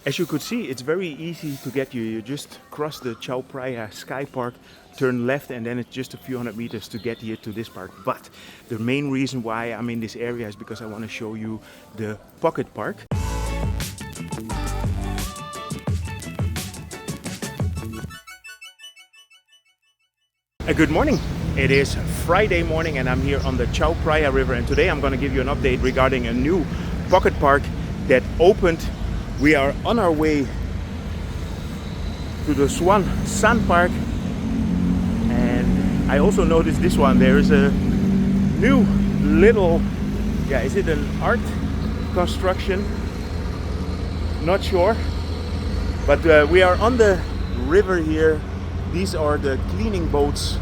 As you could see, it's very easy to get here. You just cross the Chao Phraya Skypark, turn left, and then it's just a few hundred meters to get here to this park. But the main reason why I'm in this area is because I want to show you the pocket park. Good morning. It is Friday morning and I'm here on the Chao Phraya River, and today I'm going to give you an update regarding a new pocket park that opened. We are on our way to the Suan Santharana Park, and I also noticed this one. There is a new little, is it an art construction? Not sure, but we are on the river here. These are the cleaning boats,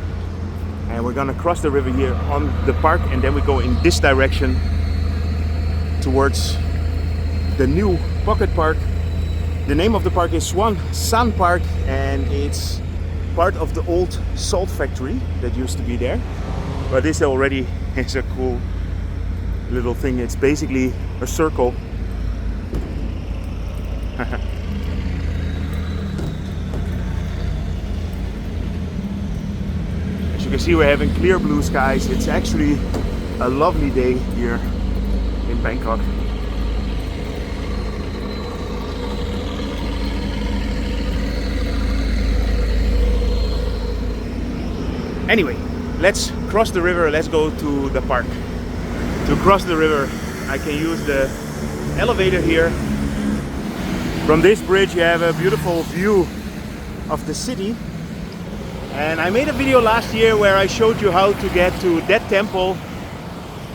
and we're gonna cross the river here on the park, and then we go in this direction towards the new pocket park. The name of the park is Suan Santharana Park, and it's part of the old salt factory that used to be there. But this already is a cool little thing. It's basically a circle. As you can see, we're having clear blue skies. It's actually a lovely day here in Bangkok. Anyway, let's cross the river. Let's go to the park. To cross the river, I can use the elevator here. From this bridge, you have a beautiful view of the city. And I made a video last year where I showed you how to get to that temple.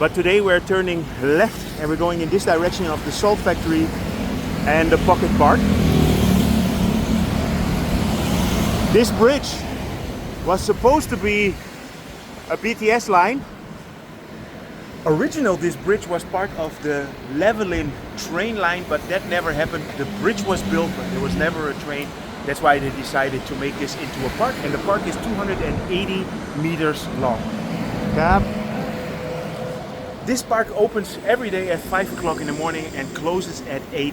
But today we're turning left and we're going in this direction of the salt factory and the pocket park. This bridge was supposed to be a BTS line. Originally, this bridge was part of the leveling train line, but that never happened. The bridge was built, but there was never a train. That's why they decided to make this into a park, and the park is 280 meters long. This park opens every day at 5 o'clock in the morning and closes at 8.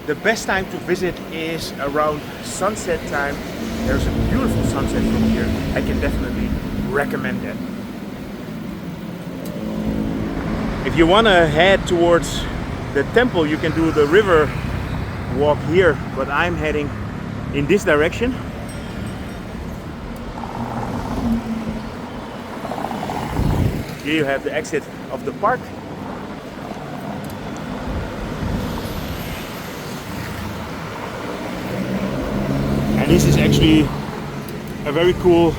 The best time to visit is around sunset time. There's a beautiful sunset from here. I can definitely recommend that. If you want to head towards the temple, you can do the river walk here, but I'm heading in this direction. Here you have the exit of the park. And this is actually a very cool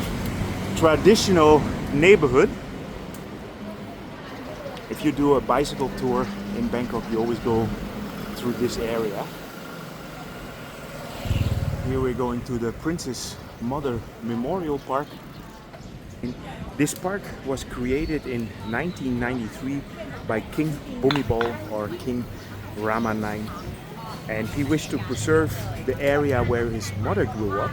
traditional neighborhood. If you do a bicycle tour in Bangkok, you always go through this area. Here we're going to the Princess Mother Memorial Park. This park was created in 1993 by King Bhumibol, or King Rama IX. And he wished to preserve the area where his mother grew up.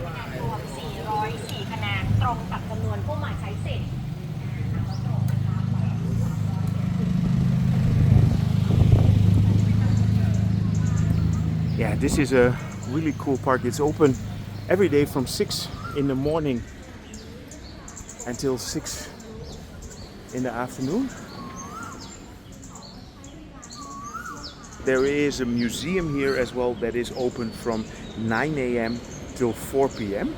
Yeah, this is a really cool park. It's open every day from 6 in the morning until 6 in the afternoon. There is a museum here as well that is open from 9 a.m. till 4 p.m.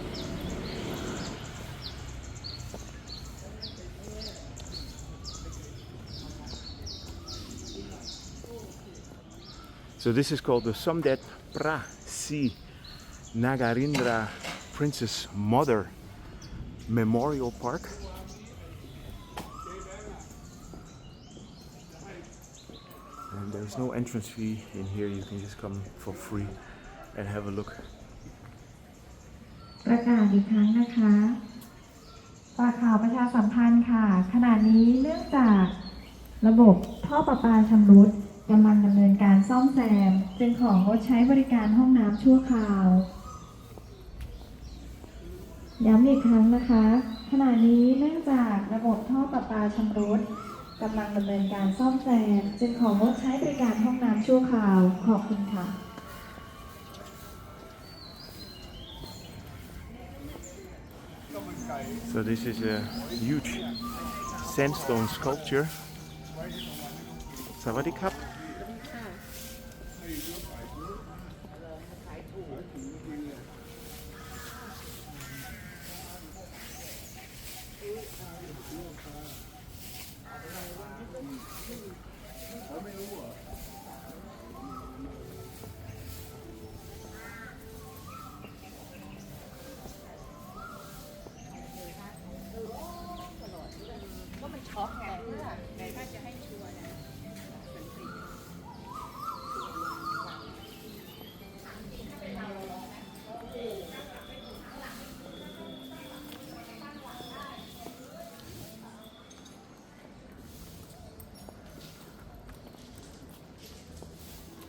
So this is called the Somdet Prasi Nagarindra Princess Mother Memorial Park. And there's no entrance fee in here. You can just come for free and have a look. ประกาศอีกครั้งนะคะฝากข่าวประชาสัมพันธ์ค่ะขณะนี้เนื่องจากระบบท่อประปาชำรุดกำลังดำเนินการซ่อมแซมจึงของงดใช้บริการห้องน้ำชั่วคราวย้ำอีกครั้งนะคะขณะนี้เนื่องจากระบบท่อประปาชำรุดกำลังดำเนินการซ่อมแซมจึงของงดใช้บริการห้องน้ำชั่วคราวขอบคุณค่ะ So this is a huge sandstone sculpture. Sawadee krap.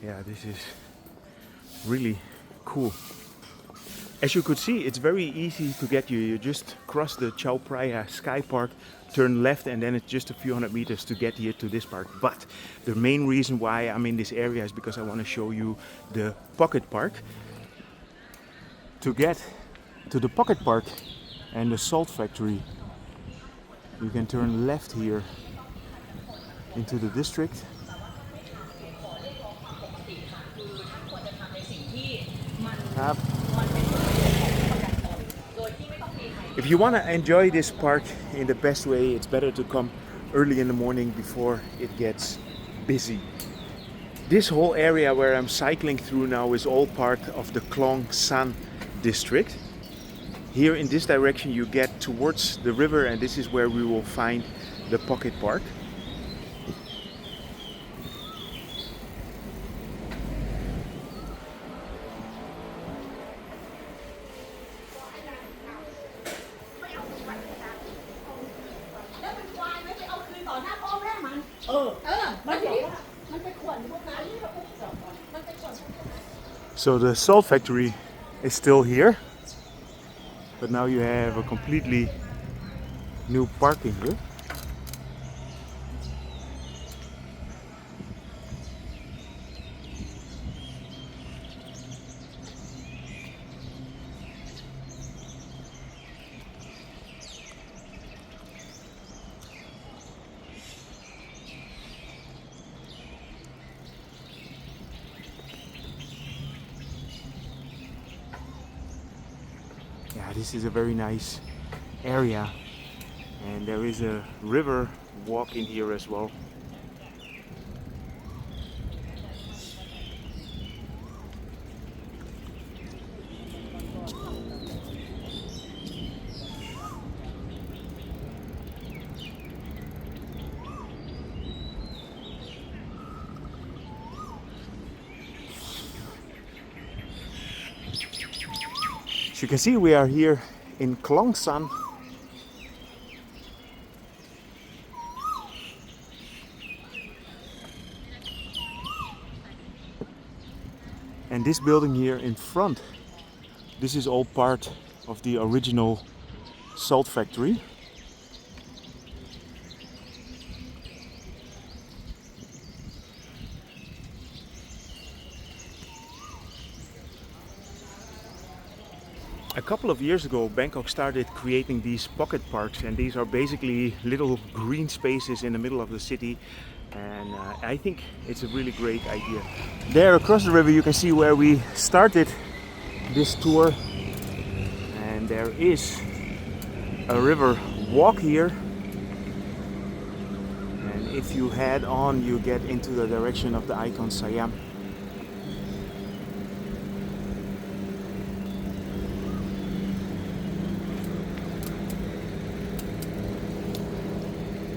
Yeah, this is really cool. As you could see, it's very easy to get you. You just cross the Chao Phraya Skypark, turn left, and then it's just a few hundred meters to get here to this park. But the main reason why I'm in this area is because I want to show you the pocket park. To get to the pocket park and the salt factory, you can turn left here into the district. If you want to enjoy this park in the best way, it's better to come early in the morning before it gets busy. This whole area where I'm cycling through now is all part of the Klong San district. Here in this direction you get towards the river, and this is where we will find the pocket park. So the salt factory is still here, but now you have a completely new parking here. Yeah, this is a very nice area, and there is a river walk in here as well. As you can see, we are here in Klong San. And this building here in front, this is all part of the original salt factory. A couple of years ago, Bangkok started creating these pocket parks, and these are basically little green spaces in the middle of the city, and I think it's a really great idea. There across the river you can see where we started this tour, and there is a river walk here, and if you head on you get into the direction of the icon Siam.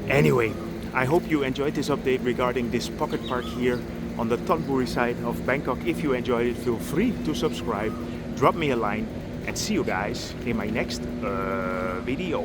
Anyway, I hope you enjoyed this update regarding this pocket park here on the Thonburi side of Bangkok. If you enjoyed it, feel free to subscribe, drop me a line, and see you guys in my next video.